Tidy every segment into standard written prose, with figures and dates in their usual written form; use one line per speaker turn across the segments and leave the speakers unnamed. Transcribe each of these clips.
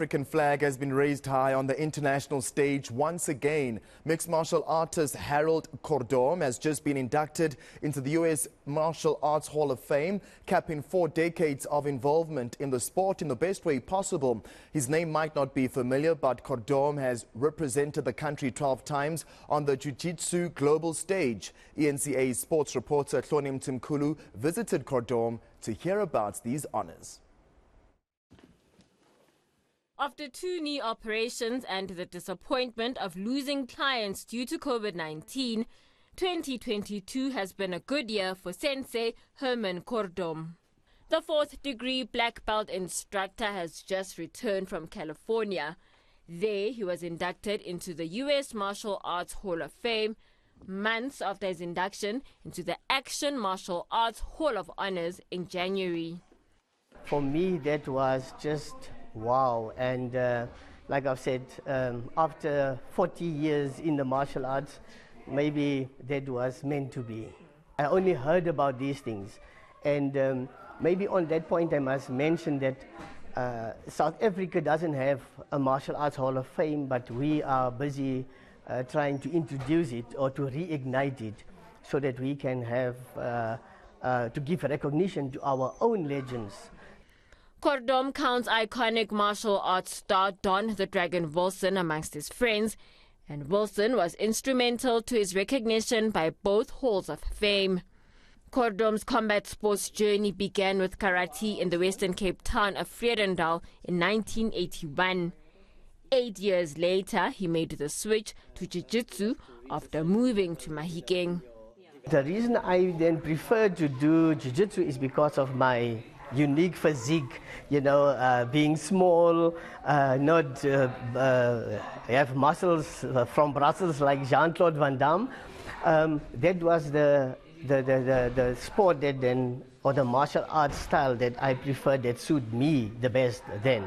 African flag has been raised high on the international stage once again. Mixed martial artist Herman Kordom has just been inducted into the U.S. Martial Arts Hall of Fame, capping 4 decades of involvement in the sport in the best way possible. His name might not be familiar, but Kordom has represented the country 12 times on the Ju Jitsu global stage. eNCA sports reporter Hloni Mtimkulu visited Kordom to hear about these honors.
After 2 knee operations and the disappointment of losing clients due to COVID-19, 2022 has been a good year for Sensei Herman Kordom. The 4th degree black belt instructor has just returned from California. There, he was inducted into the U.S. Martial Arts Hall of Fame, months after his induction into the Action Martial Arts Hall of Honors in January.
For me, that was just wow. And like I've said, after 40 years in the martial arts, maybe that was meant to be. I only heard about these things. And maybe on that point I must mention that South Africa doesn't have a martial arts hall of fame, but we are busy trying to introduce it or to reignite it so that we can have to give recognition to our own legends.
Kordom counts iconic martial arts star Don the Dragon Wilson amongst his friends, and Wilson was instrumental to his recognition by both halls of fame. Kordom's combat sports journey began with karate in the Western Cape town of Vredendal in 1981. 8 years later, he made the switch to Ju Jitsu after moving to Mahikeng.
The reason I then preferred to do Ju Jitsu is because of my unique physique, you know, being small, not have muscles from Brussels like Jean-Claude Van Damme. That was the sport that then, or the martial arts style that I preferred, that suited me the best then.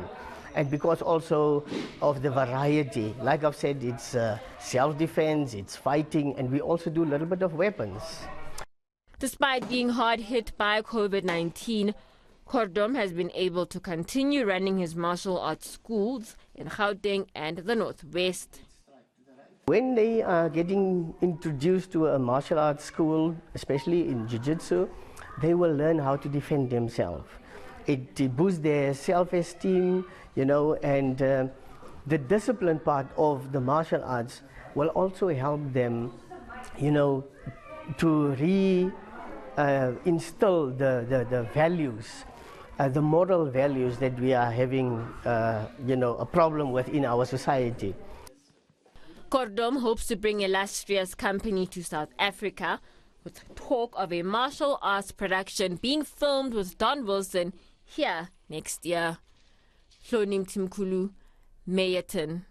And because also of the variety, like I've said, it's self-defense, it's fighting, and we also do a little bit of weapons.
Despite being hard hit by COVID-19, Kordom has been able to continue running his martial arts schools in Gauteng and the Northwest.
When they are getting introduced to a martial arts school, especially in Ju Jitsu, they will learn how to defend themselves. It boosts their self-esteem, you know, and the discipline part of the martial arts will also help them, you know, to instill the values, the moral values that we are having, you know, a problem with in our society.
Kordom hopes to bring illustrious company to South Africa, with talk of a martial arts production being filmed with Don Wilson here next year. Hloni Mtimkulu, Mayerton.